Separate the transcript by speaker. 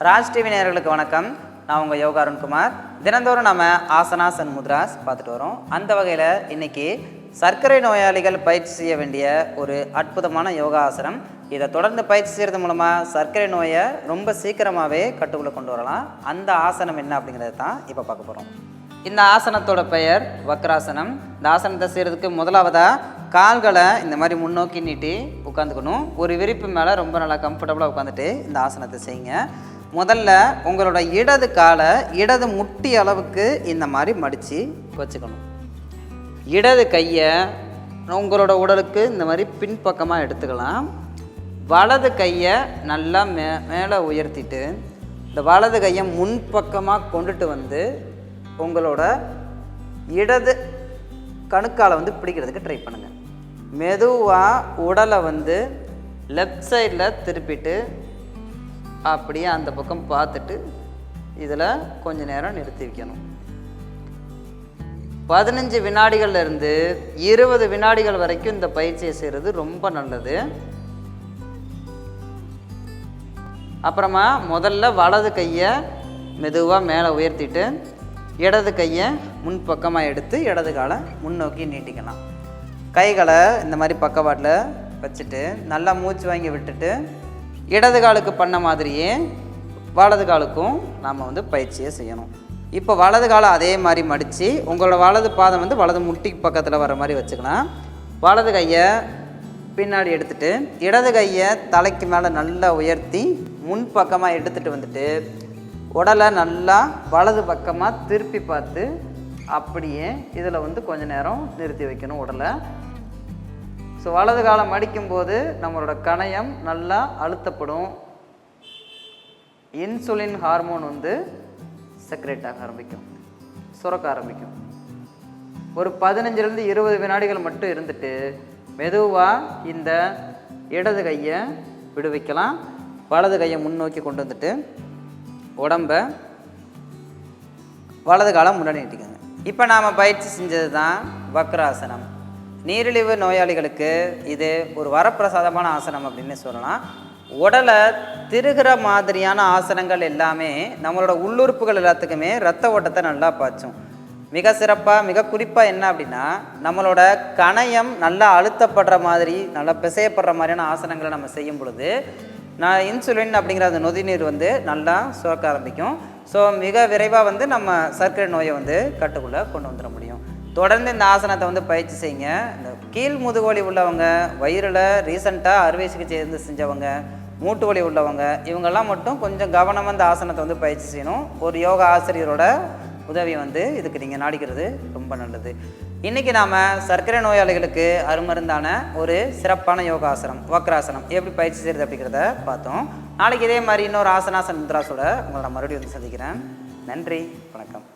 Speaker 1: Raj TV நேயர்களுக்கு வணக்கம். நான் உங்கள் யோகா அருண்குமார். தினந்தோறும் நம்ம ஆசனாஸ் அண்ட் முத்ராஸ் பார்த்துட்டு வரோம். அந்த வகையில் இன்றைக்கி சர்க்கரை நோயாளிகள் பயிற்சி செய்ய வேண்டிய ஒரு அற்புதமான யோகா ஆசனம். இதை தொடர்ந்து பயிற்சி செய்கிறது மூலமாக சர்க்கரை நோயை ரொம்ப சீக்கிரமாகவே கட்டுக்குள்ளே கொண்டு வரலாம். அந்த ஆசனம் என்ன அப்படிங்கிறத தான் இப்போ பார்க்க போகிறோம். இந்த ஆசனத்தோட பெயர் வக்ராசனம். இந்த ஆசனத்தை செய்கிறதுக்கு முதலாவதாக கால்களை இந்த மாதிரி முன்னோக்கி நீட்டி உட்காந்துக்கணும். ஒரு விரிப்பு மேலே ரொம்ப நல்லா கம்ஃபர்டபுளாக உட்காந்துட்டு இந்த ஆசனத்தை செய்யுங்க. முதல்ல உங்களோட இடது காலை இடது முட்டி அளவுக்கு இந்த மாதிரி மடித்து வச்சுக்கணும். இடது கையை உங்களோட உடலுக்கு இந்த மாதிரி பின்பக்கமாக எடுத்துக்கலாம். வலது கையை நல்லா மேலே உயர்த்திட்டு இந்த வலது கையை முன்பக்கமாக கொண்டுட்டு வந்து உங்களோட இடது கணுக்காலை பிடிக்கிறதுக்கு ட்ரை பண்ணுங்கள். மெதுவாக உடலை லெஃப்ட் சைடில் திருப்பிட்டு அப்படியே அந்த பக்கம் பார்த்துட்டு இதில் கொஞ்சம் நேரம் நிறுத்தி வைக்கணும். 15 வினாடிகள்லேருந்து 20 வினாடிகள் வரைக்கும் இந்த பயிற்சியை செய்கிறது ரொம்ப நல்லது. அப்புறமா முதல்ல வலது கையை மெதுவாக மேலே உயர்த்திட்டு இடது கையை முன்பக்கமாக எடுத்து இடது காலை முன்னோக்கி நீட்டிக்கலாம். கைகளை இந்த மாதிரி பக்கவாட்டில் வச்சுட்டு நல்லா மூச்சு வாங்கி விட்டுட்டு இடது காலுக்கு பண்ண மாதிரியே வலது காலுக்கும் நாம் பயிற்சியை செய்யணும். இப்போ வலது காலை அதே மாதிரி மடித்து உங்களோட வலது பாதம் வலது முட்டி பக்கத்தில் வர மாதிரி வச்சுக்கலாம். வலது கையை பின்னாடி எடுத்துகிட்டு இடது கையை தலைக்கு மேலே நல்லா உயர்த்தி முன்பக்கமாக எடுத்துகிட்டு உடலை நல்லா வலது பக்கமாக திருப்பி பார்த்து அப்படியே இதில் கொஞ்சம் நேரம் நிறுத்தி வைக்கணும் உடலை. ஸோ வலது காலம் மடிக்கும்போது நம்மளோட கணையம் நல்லா அழுத்தப்படும். இன்சுலின் ஹார்மோன் செக்ரேட் ஆக ஆரம்பிக்கும், சுரக்க ஆரம்பிக்கும். ஒரு 15லேருந்து 20 வினாடிகள் மட்டும் இருந்துட்டு மெதுவாக இந்த இடது கையை விடுவிக்கலாம். வலது கையை முன்னோக்கி கொண்டு வந்துட்டு உடம்ப வலது காலம் முன்னாடி நீட்டிக்கோங்க. இப்போ நாம் பயிற்சி செஞ்சது தான் வக்ராசனம். நீரிழிவு நோயாளிகளுக்கு இது ஒரு வரப்பிரசாதமான ஆசனம் அப்படின்னு சொல்லலாம். உடலை திருகிற மாதிரியான ஆசனங்கள் எல்லாமே நம்மளோட உள்ளுறுப்புகள் எல்லாத்துக்குமே ரத்த ஓட்டத்தை நல்லா பாய்ச்சும். மிக சிறப்பாக மிக குறிப்பாக என்ன அப்படின்னா நம்மளோட கணையம் நல்லா அழுத்தப்படுற மாதிரி நல்லா பிசையப்படுற மாதிரியான ஆசனங்களை நம்ம செய்யும் பொழுது இன்சுலின் அப்படிங்கிற அந்த நொதி நீர் நல்லா சுரக்க ஆரம்பிக்கும். ஸோ மிக விரைவாக நம்ம சர்க்கரை நோயை கட்டுக்குள்ளே கொண்டு வந்துட முடியும். தொடர்ந்து இந்த ஆசனத்தை பயிற்சி செய்யுங்க. இந்த கீழ் முதுகுவலி உள்ளவங்க, வயிறில் ரீசெண்டாக அறுவை சிகிச்சை செஞ்சவங்க, மூட்டு வலி உள்ளவங்க, இவங்கெல்லாம் மட்டும் கொஞ்சம் கவனமாக இந்த ஆசனத்தை பயிற்சி செய்யணும். ஒரு யோகா ஆசிரியரோட உதவி இதுக்கு நீங்கள் நாடிக்கிறது ரொம்ப நல்லது. இன்றைக்கி நாம் சர்க்கரை நோயாளிகளுக்கு அருமருந்தான ஒரு சிறப்பான யோகாசனம் வக்ராசனம் எப்படி பயிற்சி செய்கிறது அப்படிங்கிறத பார்த்தோம். நாளைக்கு இதே மாதிரி இன்னொரு ஆசனாசன் முத்ராஸோட உங்களை நான் மறுபடியும் சந்திக்கிறேன். நன்றி, வணக்கம்.